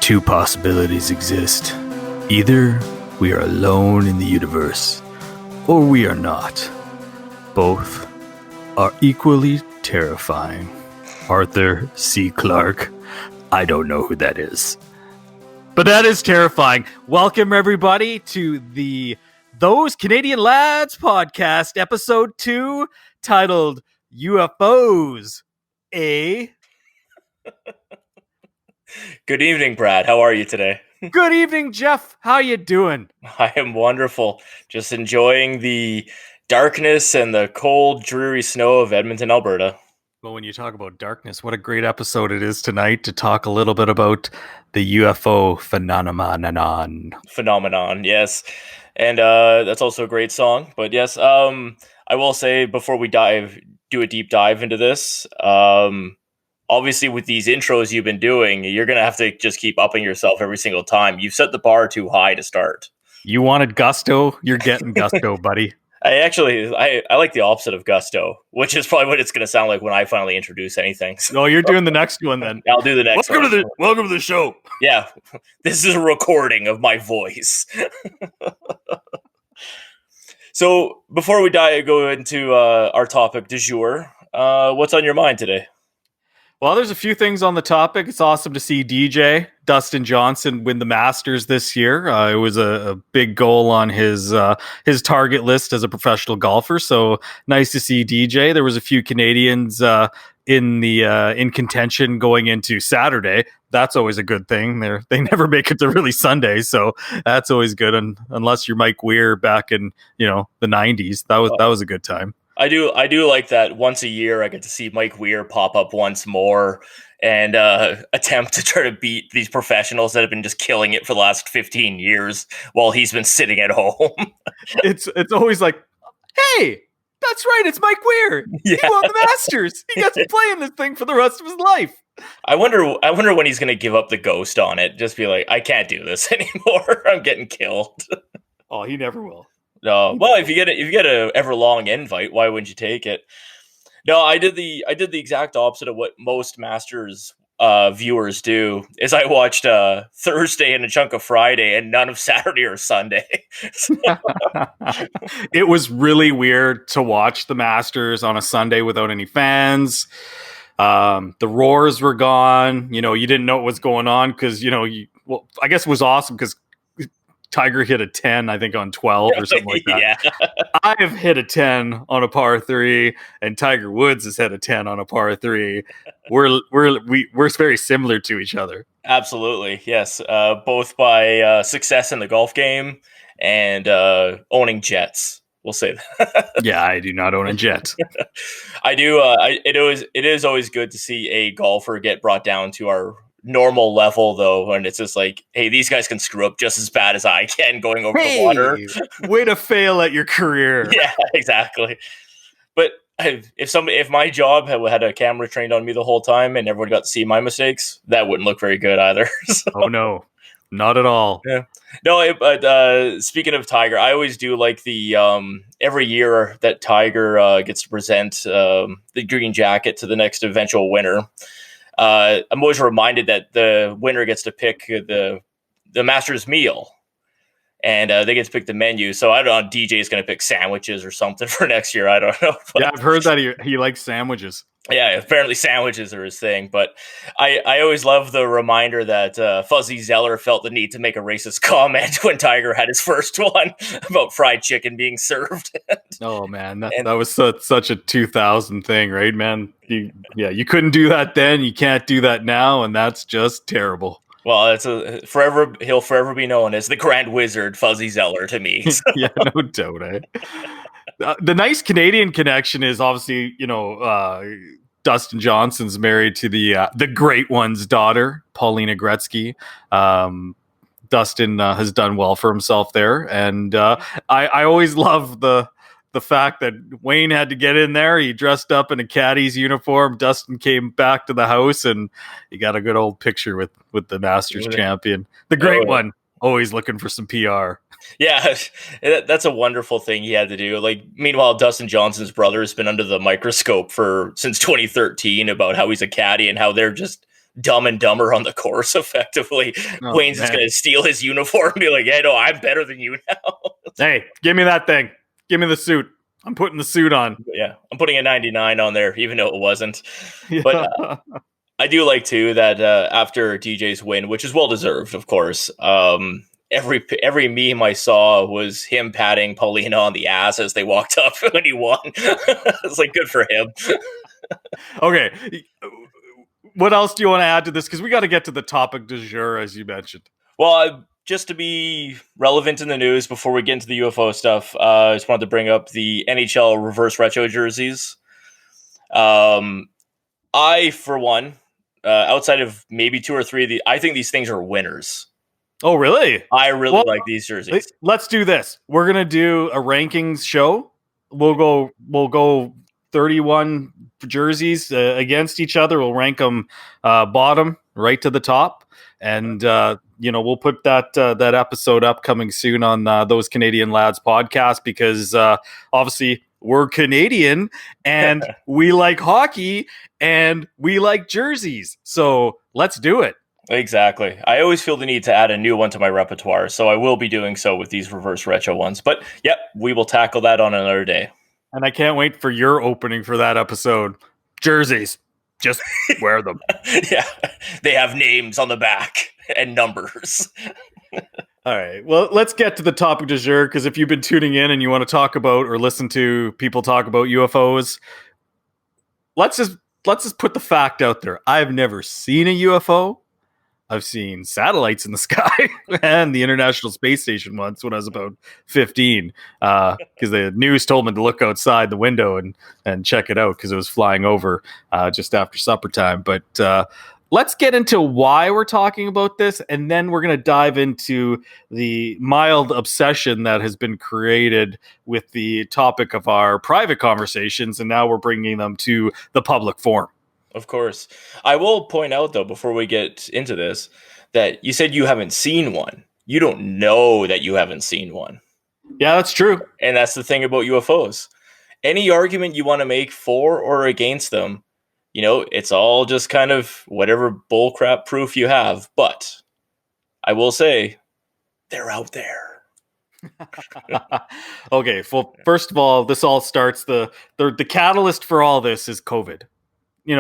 Two possibilities exist. Either we are alone in the universe, or we are not. Both are equally terrifying. Arthur C. Clarke. I don't know who that is. But that is terrifying. Welcome, everybody, to the Those Canadian Lads podcast, episode 2, titled UFOs. Good evening, Brad. How are you today? Good evening, Jeff. How you doing? I am wonderful. Just enjoying the darkness and the cold, dreary snow of Edmonton, Alberta. Well, when you talk about darkness, what a great episode it is tonight to talk a little bit about the UFO phenomenon. Yes. And that's also a great song. But yes, I will say before we do a deep dive into this, obviously with these intros you've been doing, you're going to have to just keep upping yourself every single time. You've set the bar too high to start. You wanted gusto, you're getting gusto, buddy. I like the opposite of gusto, which is probably what it's going to sound like when I finally introduce anything. No, you're doing the next one then. I'll do the next one. Welcome to the show. Yeah, this is a recording of my voice. So before we go into our topic du jour, what's on your mind today? Well, there's a few things on the topic. It's awesome to see DJ Dustin Johnson win the Masters this year. It was a big goal on his target list as a professional golfer. So nice to see DJ. There was a few Canadians in contention going into Saturday. That's always a good thing. They never make it to really Sunday, so that's always good. Unless you're Mike Weir back in the 90s, that was a good time. I do like that once a year I get to see Mike Weir pop up once more and attempt to try to beat these professionals that have been just killing it for the last 15 years while he's been sitting at home. It's always like, hey, that's right, it's Mike Weir. Yeah. He won the Masters. He gets to play in this thing for the rest of his life. I wonder when he's going to give up the ghost on it. Just be like, I can't do this anymore. I'm getting killed. Oh, he never will. No, well, if you get a Everlong invite, why wouldn't you take it? No, I did the exact opposite of what most Masters viewers do. Is I watched Thursday and a chunk of Friday, and none of Saturday or Sunday. It was really weird to watch the Masters on a Sunday without any fans. The roars were gone. You didn't know what was going on because I guess it was awesome because Tiger hit a 10, I think, on 12 or something like that. Yeah. I have hit a 10 on a par 3, and Tiger Woods has hit a 10 on a par 3. We're very similar to each other. Absolutely, yes. Both by success in the golf game and owning jets. We'll say that. Yeah, I do not own a jet. I do. It is always good to see a golfer get brought down to our normal level, though, and it's just like, hey, these guys can screw up just as bad as I can going over the water. Way to fail at your career. Yeah, exactly. But if my job had a camera trained on me the whole time and everyone got to see my mistakes, that wouldn't look very good either. So. Oh no, not at all. Yeah. No, but speaking of Tiger, I always do like the every year that Tiger gets to present the green jacket to the next eventual winner. I'm always reminded that the winner gets to pick the Masters meal, and they get to pick the menu. So I don't know, DJ is going to pick sandwiches or something for next year. I don't know. But, yeah, I've heard that he likes sandwiches. Yeah, apparently sandwiches are his thing. But I always love the reminder that Fuzzy Zeller felt the need to make a racist comment when Tiger had his first one about fried chicken being served. Oh, man, that was such a 2000 thing, right, man? You couldn't do that then. You can't do that now, and that's just terrible. Well, he'll forever be known as the Grand Wizard Fuzzy Zeller to me. So. Yeah, no doubt. The nice Canadian connection is obviously, Dustin Johnson's married to the Great One's daughter, Paulina Gretzky. Dustin has done well for himself there, and I always love the fact that Wayne had to get in there. He dressed up in a caddy's uniform. Dustin came back to the house, and he got a good old picture with the Masters champion, the Great One. Always looking for some PR. Yeah, that's a wonderful thing he had to do. Like, meanwhile, Dustin Johnson's brother has been under the microscope since 2013 about how he's a caddy and how they're just Dumb and Dumber on the course. Effectively, Oh Wayne's just man. going to steal his uniform and be like, "Yeah, no, I'm better than you now." Hey, give me that thing. Give me the suit. I'm putting the suit on. Yeah, I'm putting a 99 on there, even though it wasn't. But Yeah. I do like too that after DJ's win, which is well deserved, of course. Every meme I saw was him patting Paulina on the ass as they walked up when he won. It's like good for him. Okay. What else do you want to add to this? Because we got to get to the topic du jour, as you mentioned. Well, just to be relevant in the news before we get into the UFO stuff, I just wanted to bring up the NHL reverse retro jerseys. I, for one, outside of maybe two or three of the, I think these things are winners. Oh, really? I really Well, like these jerseys. let's do this. We're gonna do a rankings show. We'll go 31 jerseys against each other. We'll rank them bottom right to the top, and we'll put that episode up coming soon on those Canadian Lads podcast, because obviously we're Canadian and we like hockey and we like jerseys. So let's do it. Exactly. I always feel the need to add a new one to my repertoire, so I will be doing so with these reverse retro ones. But yep, we will tackle that on another day. And I can't wait for your opening for that episode. Jerseys. Just wear them. Yeah. They have names on the back and numbers. All right. Well, let's get to the topic du jour, because if you've been tuning in and you want to talk about or listen to people talk about UFOs, let's just put the fact out there. I've never seen a UFO. I've seen satellites in the sky and the International Space Station once when I was about 15, because the news told me to look outside the window and check it out because it was flying over just after supper time. But let's get into why we're talking about this, and then we're going to dive into the mild obsession that has been created with the topic of our private conversations, and now we're bringing them to the public forum. Of course. I will point out, though, before we get into this, that you said you haven't seen one. You don't know that you haven't seen one. Yeah, that's true. And that's the thing about UFOs. Any argument you want to make for or against them, it's all just kind of whatever bullcrap proof you have. But I will say, they're out there. Okay, well, first of all, this all starts, the catalyst for all this is COVID. We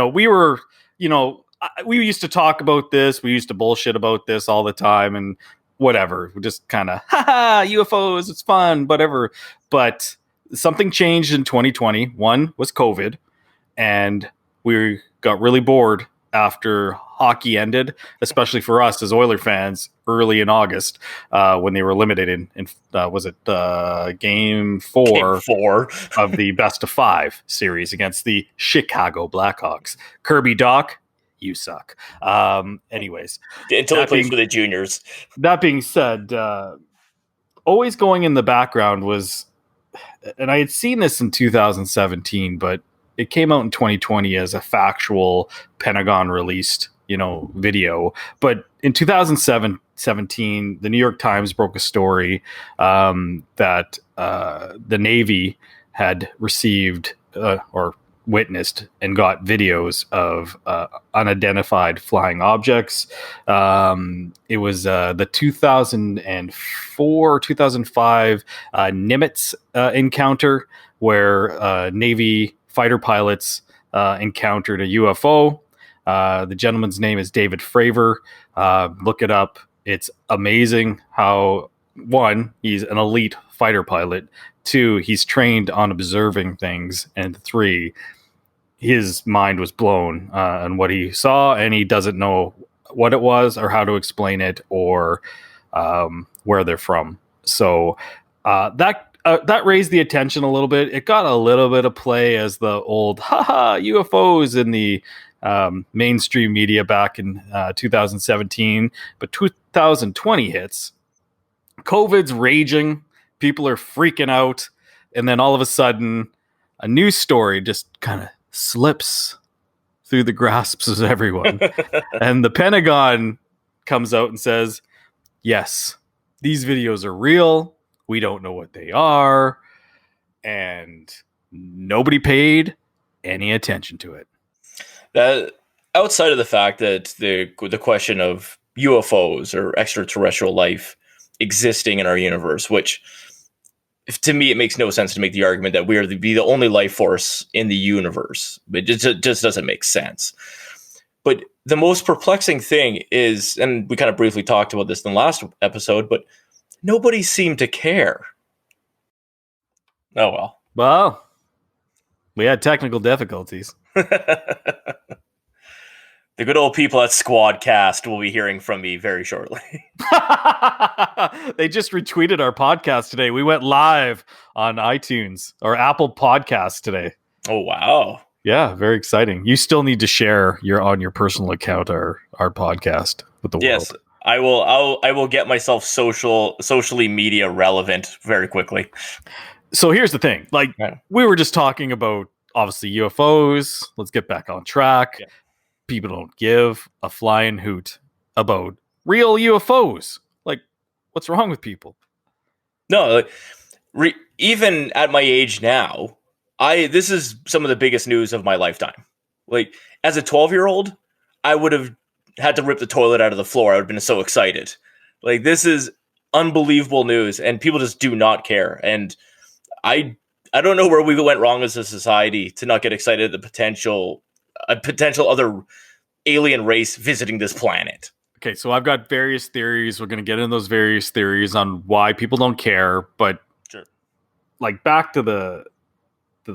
used to talk about this. We used to bullshit about this all the time and whatever. We just kind of, UFOs, it's fun, whatever. But something changed in 2020. One was COVID, and we got really bored after hockey ended, especially for us as Oiler fans early in August, when they were limited in was it game four of the best of 5 series against the Chicago Blackhawks. Kirby Doc, you suck. Anyways, until he plays for the juniors. That being said, always going in the background was, and I had seen this in 2017, but it came out in 2020 as a factual Pentagon released, video. But in 2017, the New York Times broke a story that the Navy had received or witnessed and got videos of unidentified flying objects. It was the 2004, 2005 Nimitz encounter, where Navy fighter pilots encountered a UFO. The gentleman's name is David Fravor. Look it up. It's amazing how, one, he's an elite fighter pilot. 2, he's trained on observing things. And 3, his mind was blown on what he saw, and he doesn't know what it was or how to explain it or where they're from. So that raised the attention a little bit. It got a little bit of play as the old UFOs in the mainstream media back in 2017. But 2020 hits. COVID's raging. People are freaking out. And then all of a sudden, a news story just kind of slips through the grasps of everyone. And the Pentagon comes out and says, yes, these videos are real. We don't know what they are, and nobody paid any attention to it. outside of the fact that the question of UFOs or extraterrestrial life existing in our universe, which to me it makes no sense to make the argument that we are the only life force in the universe. It just doesn't make sense. But the most perplexing thing is, and we kind of briefly talked about this in the last episode, but nobody seemed to care. Oh well. Well, we had technical difficulties. The good old people at Squadcast will be hearing from me very shortly. They just retweeted our podcast today. We went live on iTunes or Apple Podcasts today. Oh wow. Yeah, very exciting. You still need to share on your personal account our podcast with the world. Yes, I will. I will get myself socially media relevant very quickly. So here's the thing. Like, we were just talking about, obviously, UFOs. Let's get back on track. Yeah. People don't give a flying hoot about real UFOs. Like, what's wrong with people? No, even at my age now, this is some of the biggest news of my lifetime. Like, as a 12-year-old, I would have had to rip the toilet out of the floor. I would have been so excited. Like, this is unbelievable news, and people just do not care. And I don't know where we went wrong as a society to not get excited at the potential other alien race visiting this planet. Okay, so I've got various theories. We're going to get into those various theories on why people don't care. But sure. Like, back to the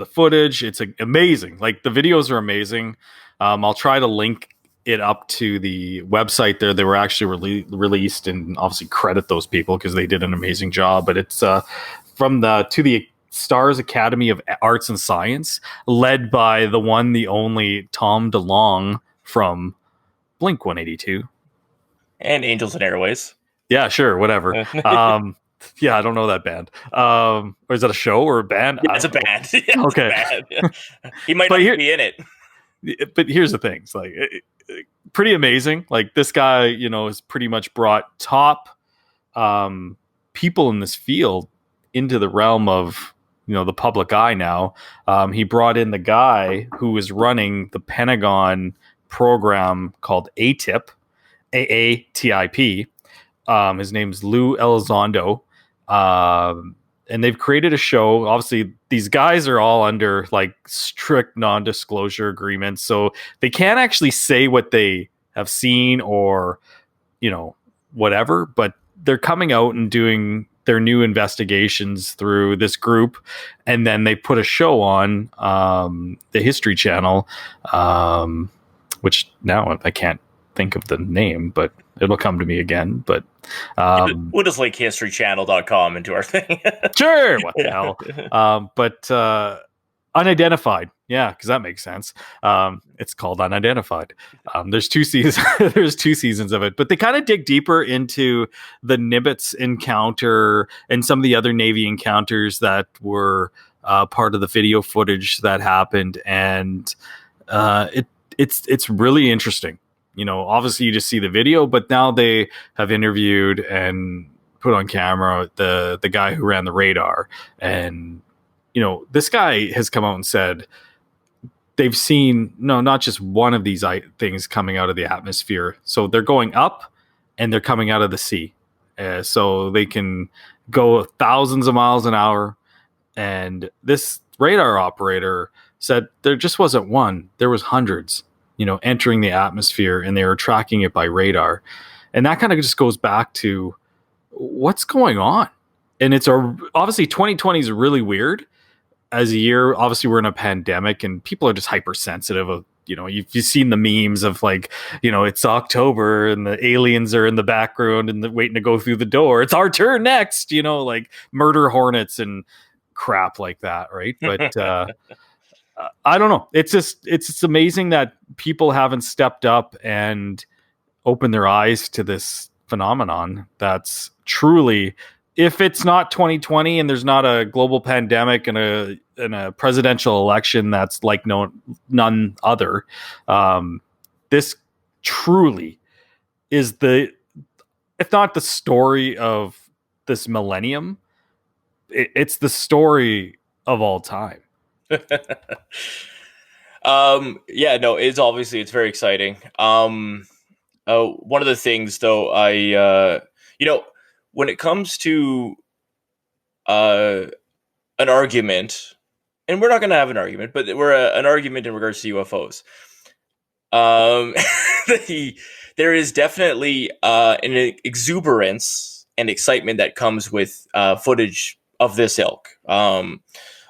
footage, it's amazing. Like, the videos are amazing. I'll try to link it up to the website there. They were actually released, and obviously credit those people because they did an amazing job. But it's from the Stars Academy of Arts and Science, led by the one, the only Tom DeLonge from Blink-182. And Angels and Airways. Yeah, sure, whatever. Yeah, I don't know that band. Or is that a show or a band? Yeah, it's a band. Yeah, okay. It's a band. He might not be in it. But here's the thing. It's like, pretty amazing. Like, this guy, has pretty much brought top people in this field into the realm of, the public eye now. He brought in the guy who was running the Pentagon program called AATIP, AATIP. His name's Lou Elizondo. And they've created a show. Obviously, these guys are all under like strict non-disclosure agreements, so they can't actually say what they have seen or, whatever, but they're coming out and doing their new investigations through this group, and then they put a show on the History Channel, which now I can't think of the name, but it'll come to me again. But we'll just link historychannel.com into our thing. Sure, what the hell. But Unidentified, yeah, because that makes sense. It's called Unidentified. There's two seasons of it, but they kind of dig deeper into the Nimitz encounter and some of the other Navy encounters that were part of the video footage that happened, and it's really interesting. Obviously you just see the video, but now they have interviewed and put on camera the guy who ran the radar. And, this guy has come out and said they've seen, not just one of these things coming out of the atmosphere. So they're going up and they're coming out of the sea. So they can go thousands of miles an hour. And this radar operator said there just wasn't one, there was hundreds, entering the atmosphere, and they were tracking it by radar. And that kind of just goes back to what's going on. And obviously 2020 is really weird as a year. Obviously we're in a pandemic and people are just hypersensitive of, you've seen the memes of like, it's October and the aliens are in the background and waiting to go through the door. It's our turn next, like murder hornets and crap like that. Right. But, I don't know. It's amazing that people haven't stepped up and opened their eyes to this phenomenon. That's truly, if it's not 2020 and there's not a global pandemic and a presidential election that's like none other, this truly is if not the story of this millennium, it's the story of all time. Yeah, no, it's very exciting. One of the things though, you know, when it comes to uh, an argument, and we're not going to have an argument, but we're an argument in regards to UFOs. Um, the, there is definitely an exuberance and excitement that comes with footage of this ilk.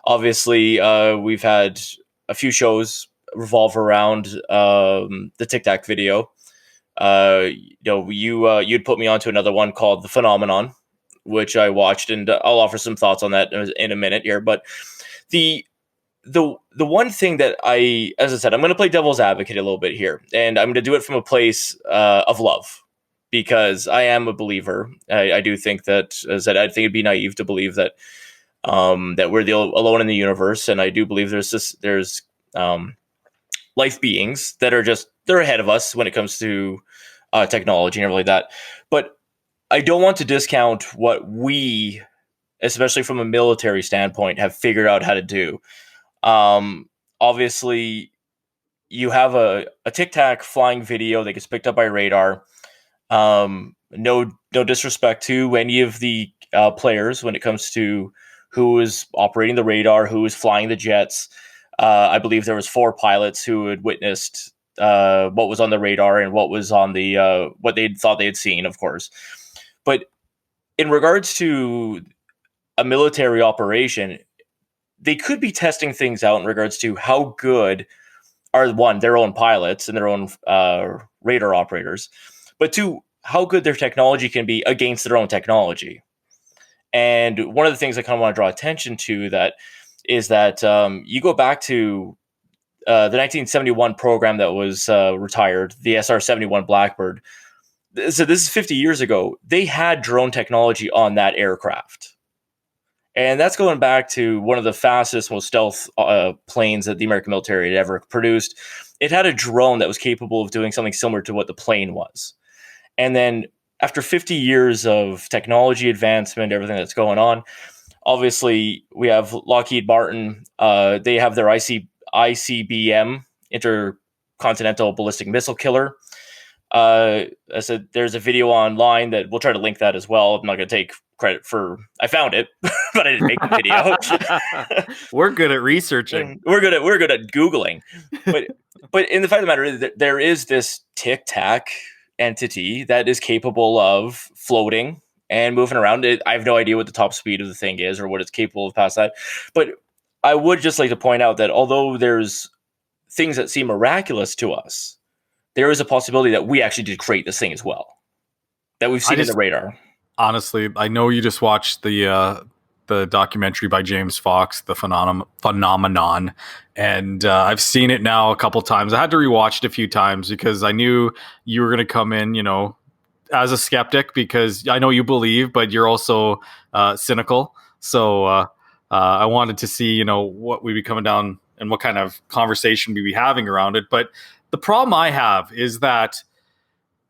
Obviously, we've had a few shows revolve around the Tic Tac video. You'd put me onto another one called The Phenomenon, which I watched, and I'll offer some thoughts on that in a minute here. But the the one thing that as I said, I'm going to play devil's advocate a little bit here, and I'm going to do it from a place of love because I am a believer. I do think that, as I said, I think it'd be naive to believe that that we're the alone in the universe, and I do believe there's life beings that are they're ahead of us when it comes to technology and everything like that. But I don't want to discount what we, especially from a military standpoint, have figured out how to do. Obviously, you have a Tic Tac flying video that gets picked up by radar. No disrespect to any of the players when it comes to who is operating the radar, who is flying the jets. I believe there was 4 pilots who had witnessed what was on the radar and what was on the what they thought they had seen, of course. But in regards to a military operation, they could be testing things out in regards to how good are, one, their own pilots and their own radar operators, but two, how good their technology can be against their own technology. And one of the things I kind of want to draw attention to is that you go back to the 1971 program that was retired, the SR-71 Blackbird. So this is 50 years ago. They had drone technology on that aircraft. And that's going back to one of the fastest, most stealth planes that the American military had ever produced. It had a drone that was capable of doing something similar to what the plane was. And then after 50 years of technology advancement, everything that's going on, obviously we have Lockheed Martin. They have their ICBM, Intercontinental Ballistic Missile Killer. I said there's a video online that we'll try to link that as well. I'm not going to take credit for I found it, but I didn't make the video. We're good at researching. We're good at Googling. But in the fact of the matter is that there is this Tic Tac entity that is capable of floating and moving around. I have no idea what the top speed of the thing is or what it's capable of past that. But I would just like to point out that although there's things that seem miraculous to us, there is a possibility that we actually did create this thing as well, that we've seen in the radar. Honestly, I know you just watched the documentary by James Fox, The Phenomenon, and I've seen it now a couple times. I had to rewatch it a few times because I knew you were going to come in, as a skeptic, because I know you believe, but you're also cynical. So I wanted to see, what we'd be coming down and what kind of conversation we'd be having around it. But the problem I have is that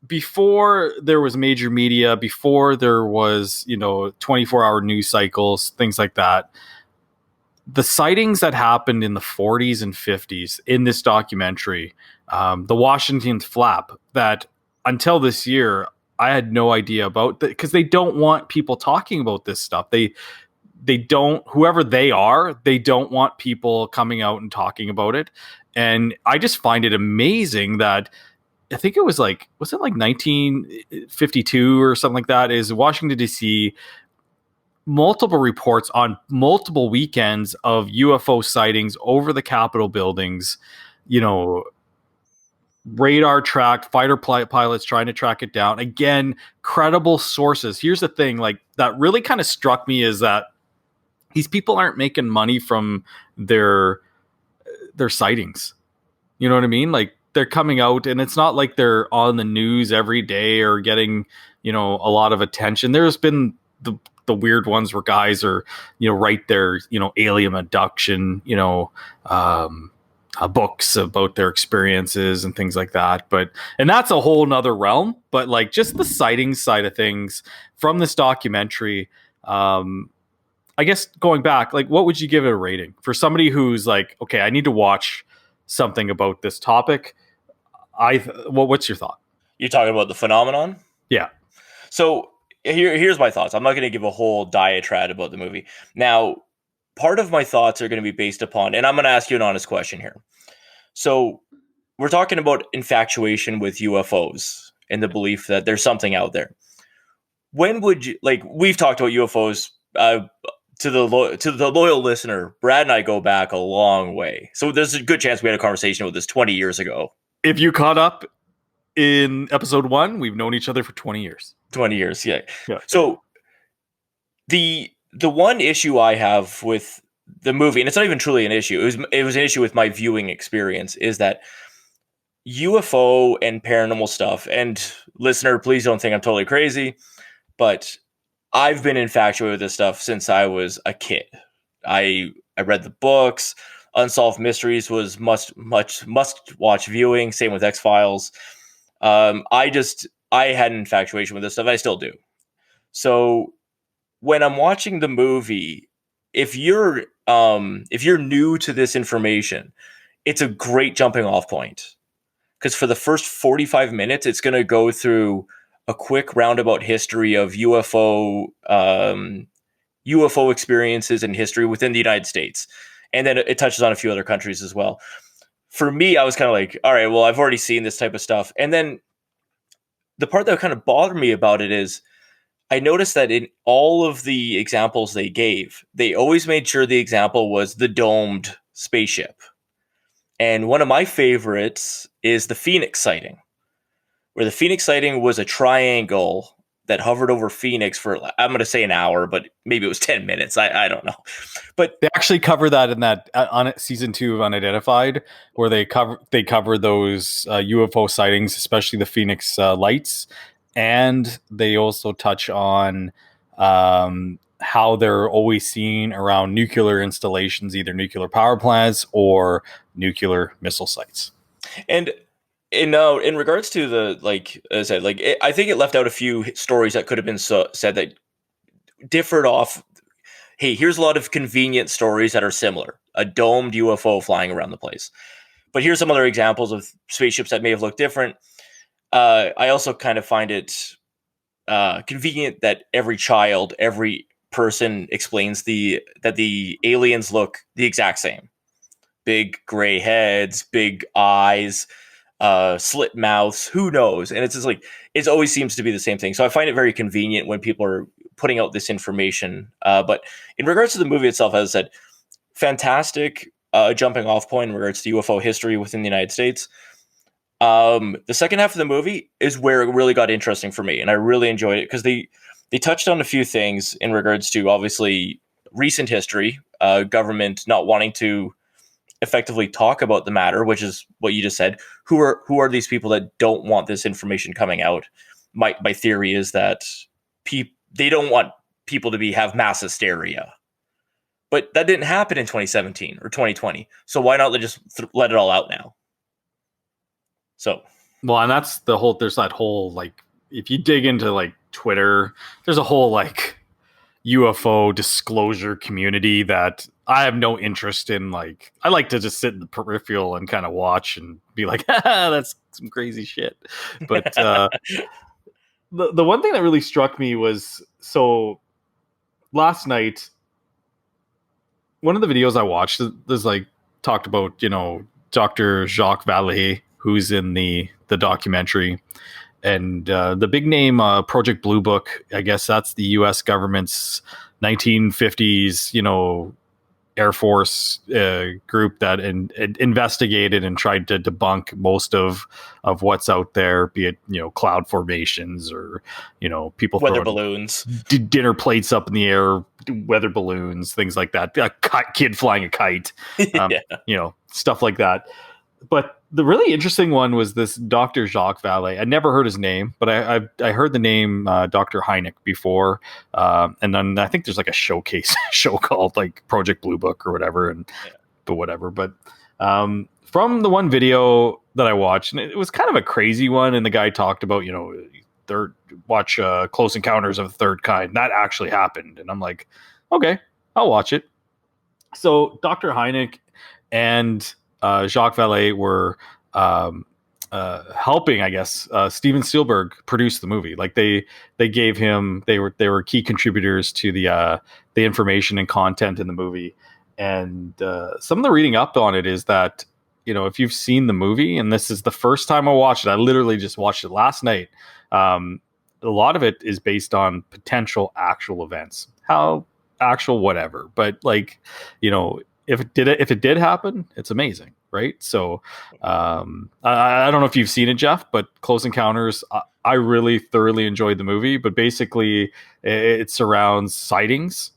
before there was major media, before there was, 24-hour news cycles, things like that, the sightings that happened in the 40s and 50s in this documentary, the Washington flap, that until this year, I had no idea about, because they don't want people talking about this stuff. They don't, whoever they are, they don't want people coming out and talking about it. And I just find it amazing that I think it was like 1952 or something like that, is Washington, D.C., multiple reports on multiple weekends of UFO sightings over the Capitol buildings, radar tracked, fighter pilots trying to track it down. Again, credible sources. Here's the thing, like, that really kind of struck me, is that these people aren't making money from their sightings. You know what I mean? Like, they're coming out, and it's not like they're on the news every day or getting, a lot of attention. There's been the weird ones where guys are, write their, alien abduction, books about their experiences and things like that. And that's a whole nother realm. But like, just the sightings side of things from this documentary, I guess going back, like, what would you give it a rating for somebody who's like, okay, I need to watch something about this topic. What's your thought? You're talking about the phenomenon? Yeah. So here's my thoughts. I'm not going to give a whole diatribe about the movie. Now, part of my thoughts are going to be based upon, and I'm going to ask you an honest question here. So we're talking about infatuation with UFOs and the belief that there's something out there. When would you, like, we've talked about UFOs, to the loyal listener, Brad and I go back a long way. So there's a good chance we had a conversation with this 20 years ago. If you caught up in episode 1, we've known each other for 20 years. 20 years, yeah. Yeah. So the one issue I have with the movie, and it's not even truly an issue, it was an issue with my viewing experience, is that UFO and paranormal stuff, and listener, please don't think I'm totally crazy, but I've been infatuated with this stuff since I was a kid. I read the books. Unsolved Mysteries was must watch viewing. Same with X-Files. I had an infatuation with this stuff. I still do. So when I'm watching the movie, if you're new to this information, it's a great jumping off point, because for the first 45 minutes, it's going to go through a quick roundabout history of UFO experiences and history within the United States. And then it touches on a few other countries as well. For me, I was kind of like, all right, well, I've already seen this type of stuff. And then the part that kind of bothered me about it is I noticed that in all of the examples they gave, they always made sure the example was the domed spaceship. And one of my favorites is the Phoenix sighting, where the Phoenix sighting was a triangle that hovered over Phoenix for, I'm going to say an hour, but maybe it was 10 minutes. I don't know. But they actually cover that in that on season 2 of Unidentified, where they cover those UFO sightings, especially the Phoenix lights. And they also touch on how they're always seen around nuclear installations, either nuclear power plants or nuclear missile sites. And in regards to the, like I said, I think it left out a few stories that could have been said that differed off. Hey, here's a lot of convenient stories that are similar. A domed UFO flying around the place. But here's some other examples of spaceships that may have looked different. I also kind of find it convenient that every person explains that the aliens look the exact same. Big gray heads, big eyes, slit mouths, who knows? And it's just like, it always seems to be the same thing. So I find it very convenient when people are putting out this information. But in regards to the movie itself, as I said, fantastic jumping off point in regards to UFO history within the United States. The second half of the movie is where it really got interesting for me, and I really enjoyed it because they touched on a few things in regards to, obviously, recent history, government not wanting to effectively talk about the matter, which is what you just said. Who are these people that don't want this information coming out? My theory is that they don't want people to have mass hysteria. But that didn't happen in 2017 or 2020. So why not just let it all out now? So, well, and that's there's that whole, like, if you dig into like Twitter, there's a whole like UFO disclosure community that I have no interest in. Like, I like to just sit in the peripheral and kind of watch and be like, that's some crazy shit. But the one thing that really struck me was, so last night, one of the videos I watched, there's like talked about, Dr. Jacques Vallée, who's in the documentary, and the big name Project Blue Book. I guess that's the U.S. government's 1950s, Air Force group that investigated and tried to debunk most of what's out there, be it cloud formations or people weather balloons, dinner plates up in the air, weather balloons, things like that. A kid flying a kite, yeah. Stuff like that. But the really interesting one was this Dr. Jacques Vallée. I never heard his name, but I heard the name Dr. Hynek before. And then I think there's like a showcase show called like Project Blue Book or whatever. But from the one video that I watched, and it was kind of a crazy one, and the guy talked about, watch Close Encounters of the Third Kind. That actually happened. And I'm like, okay, I'll watch it. So Dr. Hynek and Jacques Vallée were um, helping, I guess, Steven Spielberg produce the movie. Like they gave him they were key contributors to the information and content in the movie. And some of the reading up on it is that, if you've seen the movie, and this is the first time I watched it, I literally just watched it last night. A lot of it is based on potential actual events, how actual whatever, but like, if it did happen, it's amazing, right? So I don't know if you've seen it, Jeff, but Close Encounters, I really thoroughly enjoyed the movie. But basically, it surrounds sightings,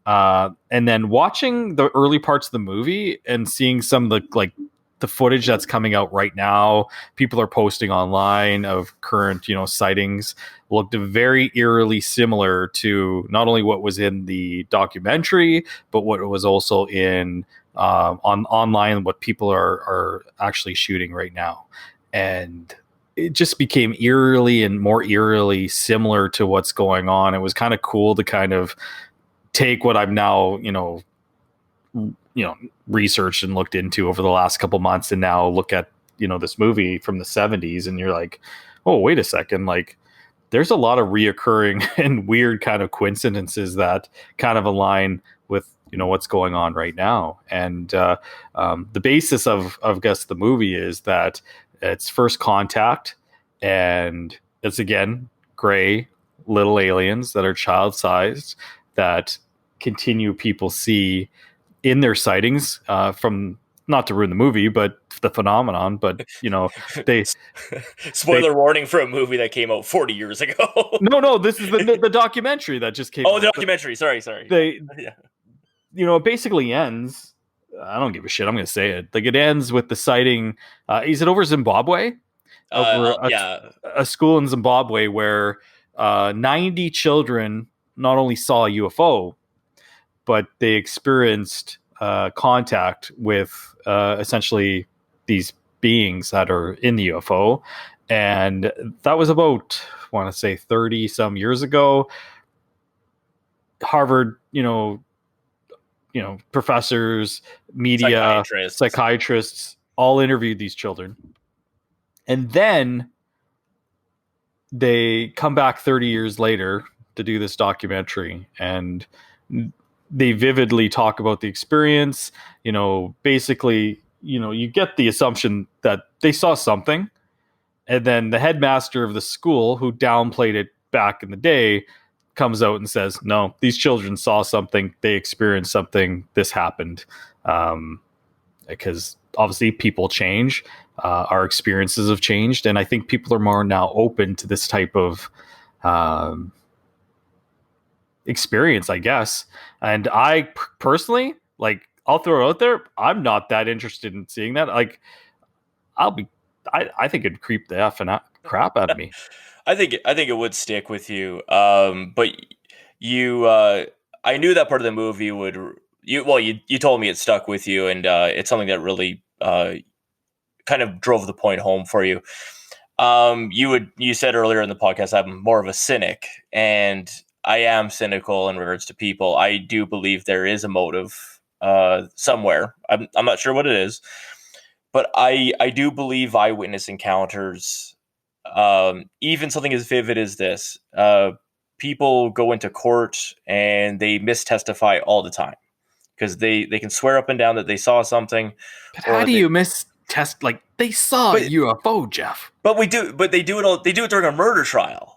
and then watching the early parts of the movie and seeing some of the footage that's coming out right now. People are posting online of current, sightings, looked very eerily similar to not only what was in the documentary, but what was also in on online, what people are actually shooting right now. And it just became eerily and more eerily similar to what's going on. It was kind of cool to kind of take what I've now, researched and looked into over the last couple months, and now look at, this movie from the 70s, and you're like, oh, wait a second, like there's a lot of reoccurring and weird kind of coincidences that kind of align with, what's going on right now. And the basis of I guess the movie is that it's first contact, and it's again gray little aliens that are child-sized that continue people see in their sightings, from, not to ruin the movie, but the phenomenon. But they they Spoiler warning for a movie that came out 40 years ago. no, this is the documentary that just came Oh, out. the documentary. Sorry. They Yeah. It basically ends. I don't give a shit. I'm going to say it. Like, it ends with the sighting. Is it over Zimbabwe? Over Yeah. a school in Zimbabwe where 90 children not only saw a UFO, but they experienced contact with essentially these beings that are in the UFO. And that was about, I want to say, 30 some years ago. Harvard, professors, media, psychiatrists all interviewed these children. And then they come back 30 years later to do this documentary, and they vividly talk about the experience. Basically, you get the assumption that they saw something, and then the headmaster of the school, who downplayed it back in the day, comes out and says, no, these children saw something, they experienced something, this happened. Because obviously people change, our experiences have changed, and I think people are more now open to this type of experience, I guess. And I personally, like, I'll throw it out there, I'm not that interested in seeing that. Like, I think it'd creep the crap out of me. I think it would stick with you. But you, I knew that part of the movie would. You told me it stuck with you, and it's something that really kind of drove the point home for you. You said earlier in the podcast I'm more of a cynic, and I am cynical in regards to people. I do believe there is a motive somewhere. I'm not sure what it is, but I do believe eyewitness encounters. Even something as vivid as this, people go into court and they mistestify all the time because they can swear up and down that they saw something. But how do you mistest? Like, they saw a UFO, Jeff. But they do it all. They do it during a murder trial.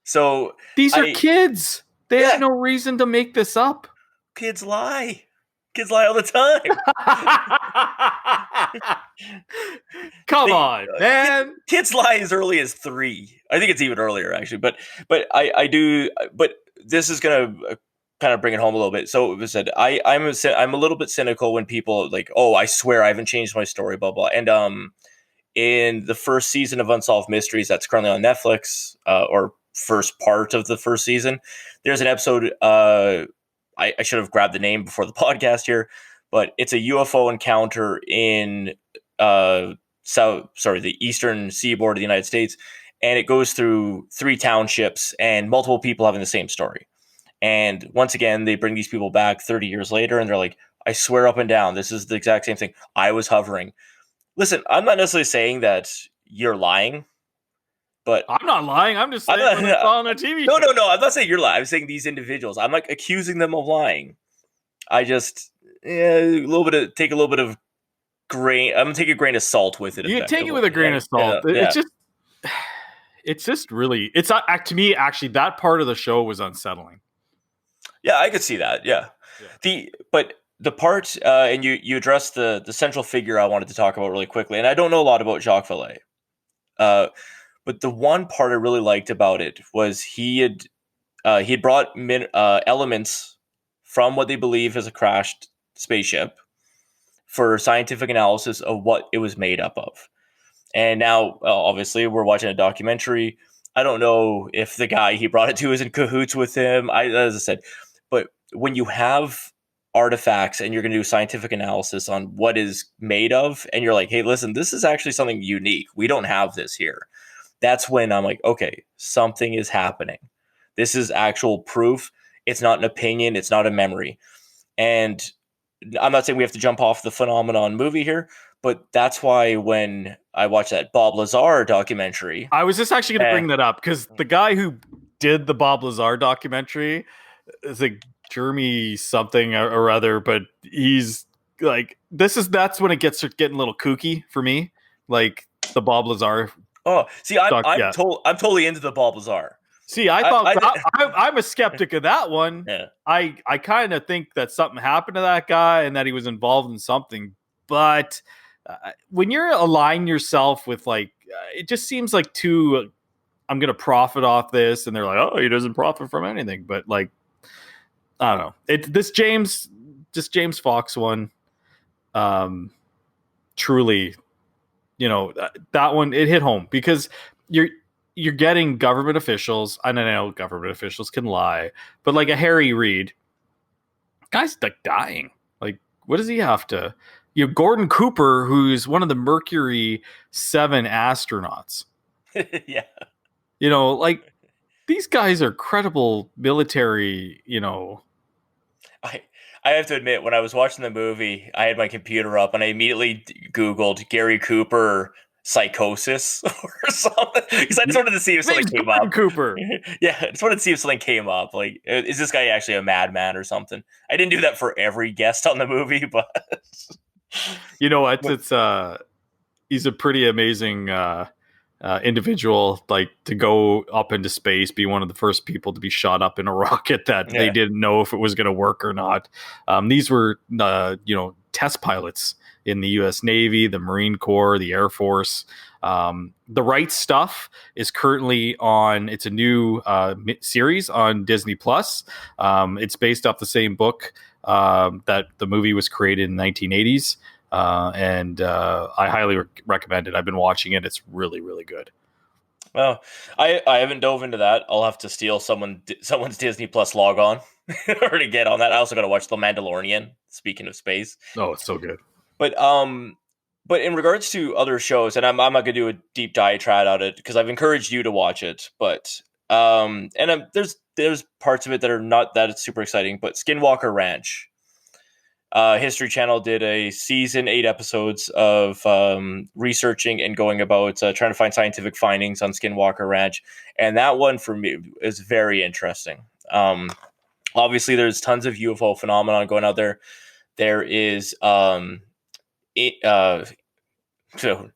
So these are kids. They have no reason to make this up. Kids lie. Kids lie all the time. Come on, man. Kids lie as early as 3. I think it's even earlier, actually. But I do. But this is gonna kind of bring it home a little bit. So it was said, I'm a little bit cynical when people like, oh, I swear I haven't changed my story, blah blah. And in the first season of Unsolved Mysteries that's currently on Netflix, or first part of the first season, there's an episode. I should have grabbed the name before the podcast here, but it's a UFO encounter in the eastern seaboard of the United States, and it goes through 3 townships and multiple people having the same story. And once again, they bring these people back 30 years later, and they're like, I swear up and down, this is the exact same thing. I was hovering. Listen, I'm not necessarily saying that you're lying, but I'm not lying. I'm just I'm saying what I not. saw on a TV No, show. no, no. I'm not saying you're lying. I'm saying these individuals. I'm like accusing them of lying. I just a little bit of take a little bit of grain. I'm gonna take a grain of salt with it. You can take it with a Effectively, grain of salt. yeah, yeah, It's just really, it's not, to me, actually, that part of the show was unsettling. yeah. I could see that. Yeah, Yeah. but the part and you addressed the central figure I wanted to talk about really quickly, and I don't know a lot about Jacques Vallée. But the one part I really liked about it was he had brought elements from what they believe is a crashed spaceship for scientific analysis of what it was made up of. And now, obviously, we're watching a documentary. I don't know if the guy he brought it to is in cahoots with him. As I said, but when you have artifacts and you're going to do scientific analysis on what is made of, and you're like, hey, listen, this is actually something unique. We don't have this here. That's when I'm like, okay, something is happening. This is actual proof. It's not an opinion. It's not a memory. And I'm not saying we have to jump off the phenomenon movie here, but that's why when I watched that Bob Lazar documentary, I was just actually going to bring that up because the guy who did the Bob Lazar documentary is like Jeremy something or other, but he's like, that's when it gets getting a little kooky for me. Like the Bob Lazar. oh, see, I'm Yeah. I'm totally into the Bob Lazar. See, I'm a skeptic of that one. Yeah. I kind of think that something happened to that guy and that he was involved in something. But when you're aligning yourself with like, it just seems like too. I'm gonna profit off this, and they're like, oh, he doesn't profit from anything. But like, I don't know. This James Fox one, truly, that one it hit home because you're getting government officials. I know government officials can lie, but like a Harry Reid, guy's like dying. Like, what does he have to? Gordon Cooper, who's one of the Mercury 7 astronauts. Yeah. Like these guys are credible military. I have to admit, when I was watching the movie, I had my computer up and I immediately Googled Gary Cooper psychosis or something because I just wanted to see if something came up. Cooper. Yeah, I just wanted to see if something came up. Like, is this guy actually a madman or something? I didn't do that for every guest on the movie, but it's he's a pretty amazing individual, like to go up into space, be one of the first people to be shot up in a rocket that they didn't know if it was going to work or not. These were, test pilots in the U.S. Navy, the Marine Corps, the Air Force. The Right Stuff is currently on. It's a new series on Disney Plus. It's based off the same book that the movie was created in the 1980s. And I highly recommend it. I've been watching it. It's really, really good. Well, I haven't dove into that. I'll have to steal someone's Disney Plus log on or to get on that. I also got to watch The Mandalorian. Speaking of space, oh, it's so good. But in regards to other shows, and I'm not gonna do a deep diatribe on it because I've encouraged you to watch it. But there's parts of it that are not that super exciting. But Skinwalker Ranch. History Channel did a season 8 episodes of researching and going about trying to find scientific findings on Skinwalker Ranch, and that one for me is very interesting. Obviously, there's tons of UFO phenomenon going out there. There is so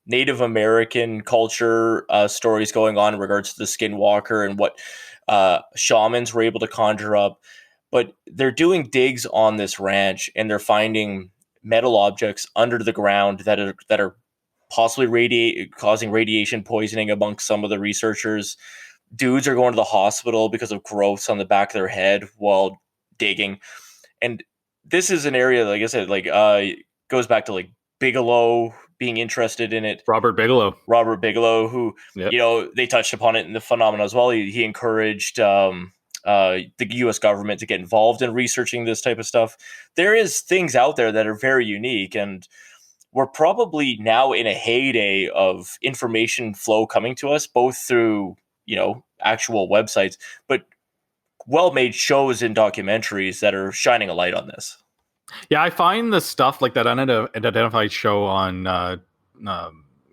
Native American culture stories going on in regards to the Skinwalker and what shamans were able to conjure up. But they're doing digs on this ranch and they're finding metal objects under the ground that are possibly causing radiation poisoning amongst some of the researchers. Dudes are going to the hospital because of growths on the back of their head while digging. And this is an area, like I said, goes back to like Bigelow being interested in it. Robert Bigelow, who, they touched upon it in the phenomenon as well. He encouraged the U.S. government to get involved in researching this type of stuff. There is things out there that are very unique, and we're probably now in a heyday of information flow coming to us, both through, actual websites, but well-made shows and documentaries that are shining a light on this. Yeah, I find the stuff like that unidentified show on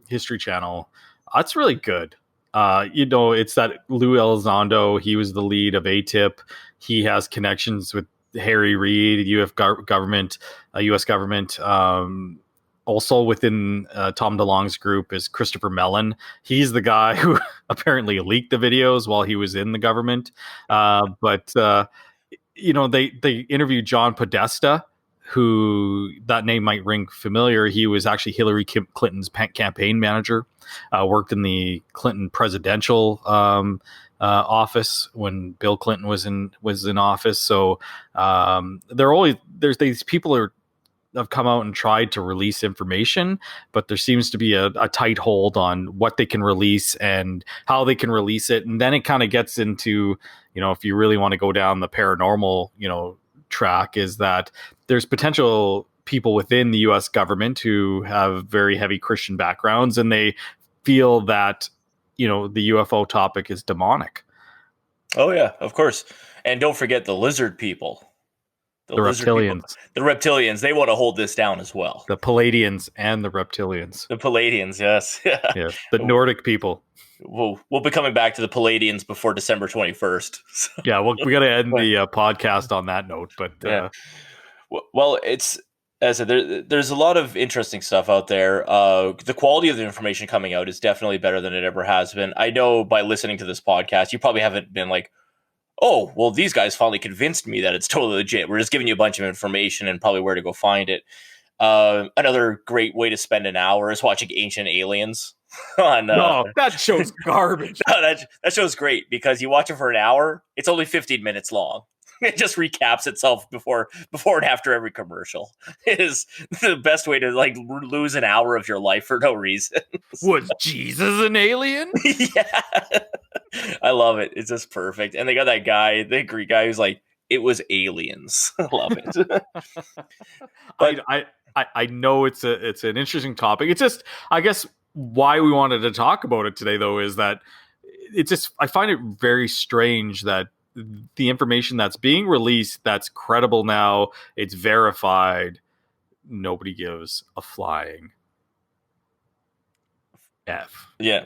History Channel. That's really good. It's that Lou Elizondo. He was the lead of ATIP. He has connections with Harry Reid, government, U.S. government. Also within Tom DeLonge's group is Christopher Mellon. He's the guy who apparently leaked the videos while he was in the government. But they interviewed John Podesta, who that name might ring familiar. He was actually Hillary Clinton's campaign manager, worked in the Clinton presidential office when Bill Clinton was in office. So there's these people who have come out and tried to release information, but there seems to be a tight hold on what they can release and how they can release it. And then it kind of gets into, if you really want to go down the paranormal, track, is that there's potential people within the US government who have very heavy Christian backgrounds, and they feel that, the UFO topic is demonic. Oh yeah, of course. And don't forget the lizard people. The reptilians. People, the reptilians, they want to hold this down as well. The Palladians and the reptilians. The Palladians, yes. Yes, the Nordic people. We'll be coming back to the Palladians before December 21st. So. Yeah, we got to end the podcast on that note. But yeah. Well, it's, as I said, there's a lot of interesting stuff out there. The quality of the information coming out is definitely better than it ever has been. I know by listening to this podcast, you probably haven't been like, oh, well, these guys finally convinced me that it's totally legit. We're just giving you a bunch of information and probably where to go find it. Another great way to spend an hour is watching Ancient Aliens. No, that show's garbage. No, that show's great because you watch it for an hour. It's only 15 minutes long. It just recaps itself before and after every commercial. It is the best way to lose an hour of your life for no reason. Was Jesus an alien? Yeah. I love it. It's just perfect. And they got that guy, the Greek guy, who's like, it was aliens. I love it. But I know it's an interesting topic. It's just, I guess, why we wanted to talk about it today, though, is that I find it very strange that the information that's being released, that's credible now, it's verified, nobody gives a flying F. Yeah.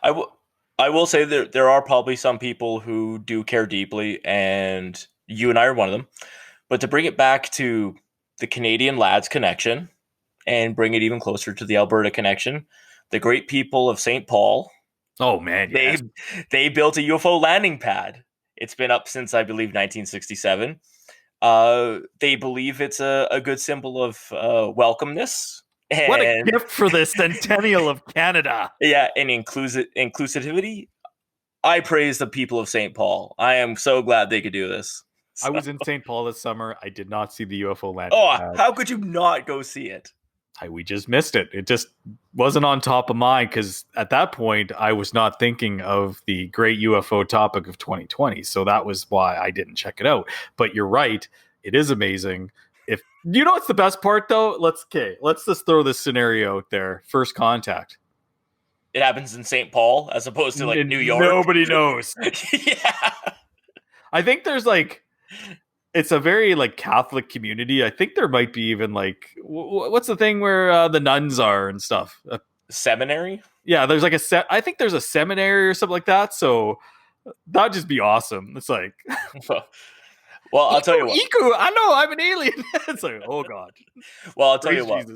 I will say there are probably some people who do care deeply, and you and I are one of them. But to bring it back to the Canadian lads connection and bring it even closer to the Alberta connection, the great people of St. Paul. Oh, man. Yes. They built a UFO landing pad. It's been up since, I believe, 1967. They believe it's a good symbol of welcomeness. And, what a gift for the centennial of Canada. Yeah, and inclusivity. I praise the people of St. Paul. I am so glad they could do this. So. I was in St. Paul this summer. I did not see the UFO landing pad. How could you not go see it? We just missed it. It just wasn't on top of mind because at that point I was not thinking of the great UFO topic of 2020. So that was why I didn't check it out. But you're right. It is amazing. If you know what's the best part though, let's just throw this scenario out there. First contact. It happens in St. Paul as opposed to New York. Nobody knows. Yeah. I think there's it's a very Catholic community. I think there might be even what's the thing where the nuns are and stuff. Seminary? Yeah, there's I think there's a seminary or something like that. So that'd just be awesome. It's like, well, I'll tell you what. Iku, I know I'm an alien. It's like, oh god. Well, I'll tell you what.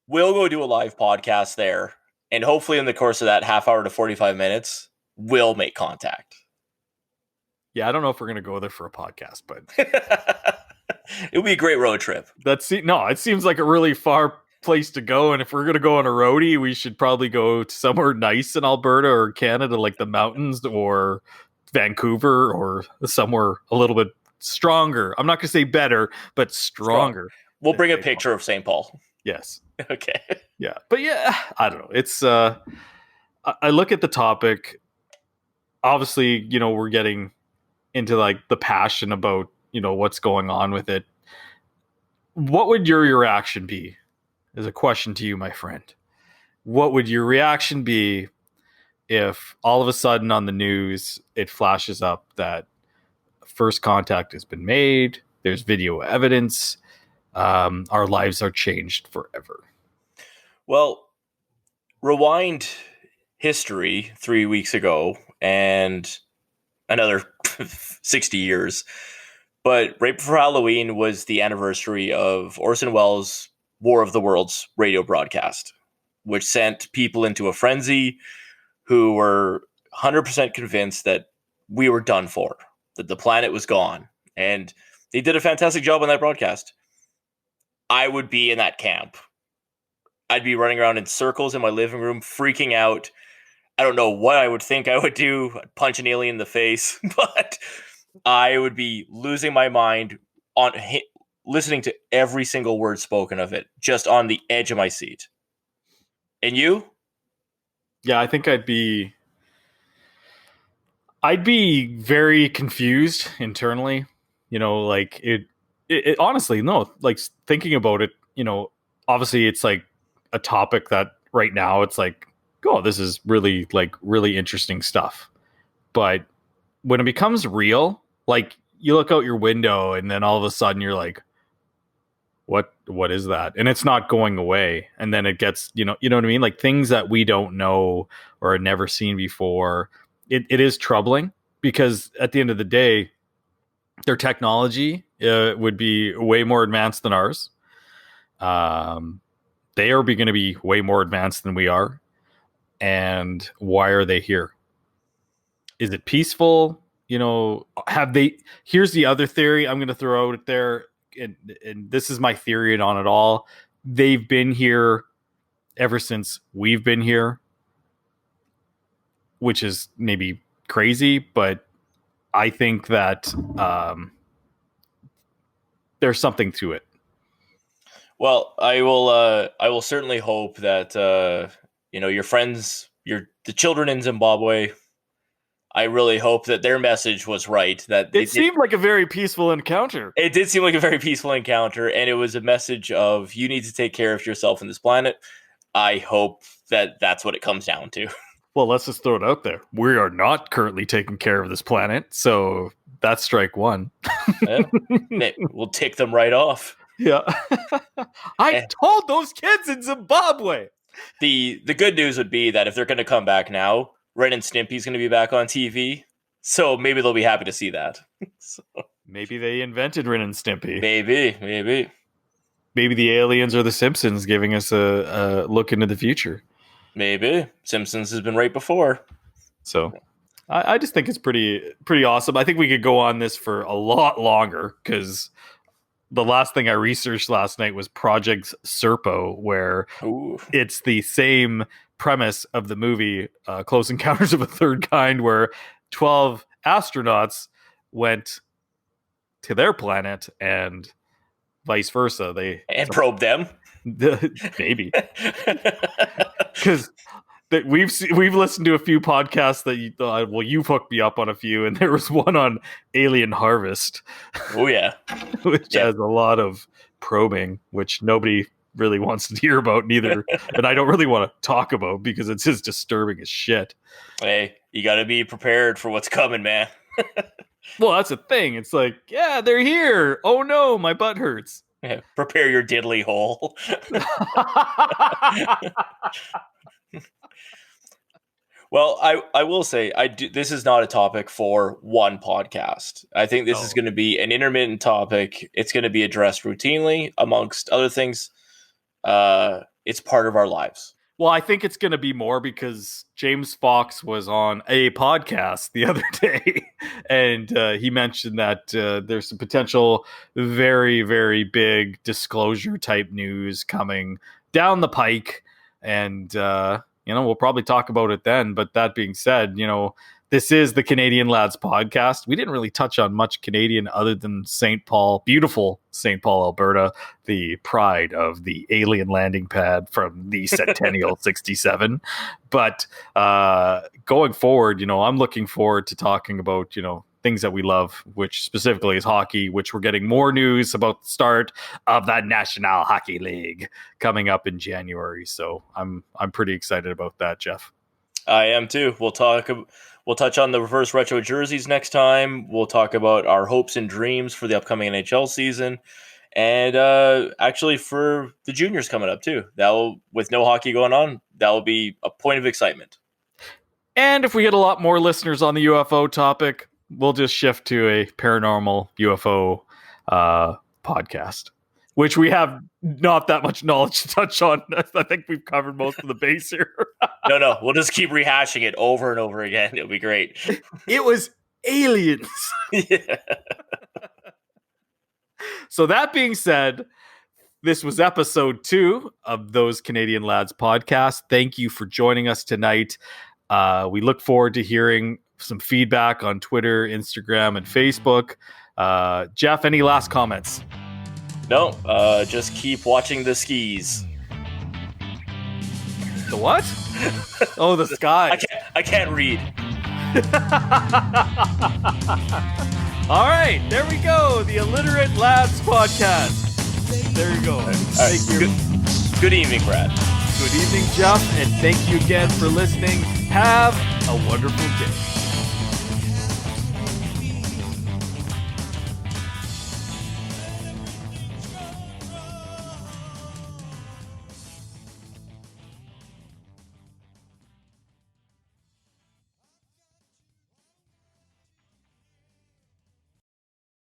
We'll go do a live podcast there, and hopefully in the course of that half hour to 45 minutes, we'll make contact. Yeah, I don't know if we're going to go there for a podcast, but it would be a great road trip. It seems like a really far place to go. And if we're going to go on a roadie, we should probably go to somewhere nice in Alberta or Canada, like the mountains or Vancouver or somewhere a little bit stronger. I'm not going to say better, but stronger. We'll bring a picture of St. Paul. Yes. Okay. Yeah. But yeah, I don't know. It's, I look at the topic, obviously, we're getting into the passion about what's going on with it. What would your reaction be? Is a question to you, my friend. What would your reaction be if all of a sudden on the news it flashes up that first contact has been made, there's video evidence, our lives are changed forever. Well, rewind history 3 weeks ago and another 60 years. But right before Halloween was the anniversary of Orson Welles' War of the Worlds radio broadcast, which sent people into a frenzy who were 100% convinced that we were done for, that the planet was gone. And they did a fantastic job on that broadcast. I would be in that camp. I'd be running around in circles in my living room, freaking out. I don't know what I would think I would do. I'd punch an alien in the face, but I would be losing my mind on listening to every single word spoken of it, just on the edge of my seat. And you? Yeah, I think I'd be very confused internally. You know, like it honestly, no, like thinking about it, you know, obviously it's like a topic that right now it's like, oh, this is really like really interesting stuff. But when it becomes real, like you look out your window and then all of a sudden you're like, what is that? And it's not going away. And then it gets, you know what I mean? Like things that we don't know or had never seen before. It is troubling because at the end of the day, their technology would be way more advanced than ours. They are going to be way more advanced than we are. And why are they here? Is it peaceful? You know, have they? Here's the other theory I'm going to throw out there, and this is my theory on it all. They've been here ever since we've been here, which is maybe crazy, but I think that there's something to it. Well, I will. I will certainly hope that your friends, the children in Zimbabwe. I really hope that their message was right. That It seemed like a very peaceful encounter. it did seem like a very peaceful encounter, and it was a message of you need to take care of yourself in this planet. I hope that that's what it comes down to. Well, let's just throw it out there. We are not currently taking care of this planet, so that's strike one. Yeah. We'll tick them right off. Yeah. I Eh. told those kids in Zimbabwe. The good news would be that if they're going to come back now, Ren and Stimpy's going to be back on TV, so maybe they'll be happy to see that. So, maybe they invented Ren and Stimpy. maybe the aliens or the Simpsons giving us a look into the future. Maybe Simpsons has been right before. So I just think it's pretty awesome. I think we could go on this for a lot longer because the last thing I researched last night was Project Serpo, where Ooh. it's the same premise of the movie Close Encounters of a Third Kind, where 12 astronauts went to their planet and vice versa. They probe them. Maybe because we've listened to a few podcasts that you've hooked me up on a few, and there was one on Alien Harvest. Oh yeah, which has a lot of probing, which nobody really wants to hear about neither, and I don't really want to talk about because it's just disturbing as shit. Hey, you got to be prepared for what's coming, man. Well, that's the thing. It's like, yeah, they're here. Oh no, my butt hurts. Yeah, prepare your diddly hole. Well, I will say this is not a topic for one podcast. I think this is going to be an intermittent topic. It's going to be addressed routinely amongst other things. It's part of our lives. Well, I think it's going to be more because James Fox was on a podcast the other day, and he mentioned that there's some potential very, very big disclosure type news coming down the pike, and we'll probably talk about it then. But that being said, this is the Canadian Lads podcast. We didn't really touch on much Canadian other than St. Paul, beautiful St. Paul, Alberta, the pride of the alien landing pad from the Centennial 67. But going forward, I'm looking forward to talking about, things that we love, which specifically is hockey, which we're getting more news about the start of the National Hockey League coming up in January. So I'm pretty excited about that, Jeff. I am too. We'll touch on the reverse retro jerseys next time. We'll talk about our hopes and dreams for the upcoming NHL season. And actually, for the juniors coming up too, with no hockey going on, that will be a point of excitement. And if we get a lot more listeners on the UFO topic, we'll just shift to a paranormal UFO podcast, which we have not that much knowledge to touch on. I think we've covered most of the base here. No, we'll just keep rehashing it over and over again. It'll be great. It was aliens. Yeah. So that being said, this was episode 2 of Those Canadian Lads podcast. Thank you for joining us tonight. We look forward to hearing some feedback on Twitter, Instagram, and Facebook. Jeff, any last comments? No, just keep watching the skis. The what? Oh, the sky. I can't read. All right, there we go. The Illiterate Lads podcast. There you go. Thank you. Good evening, Brad. Good evening, Jeff, and thank you again for listening. Have a wonderful day.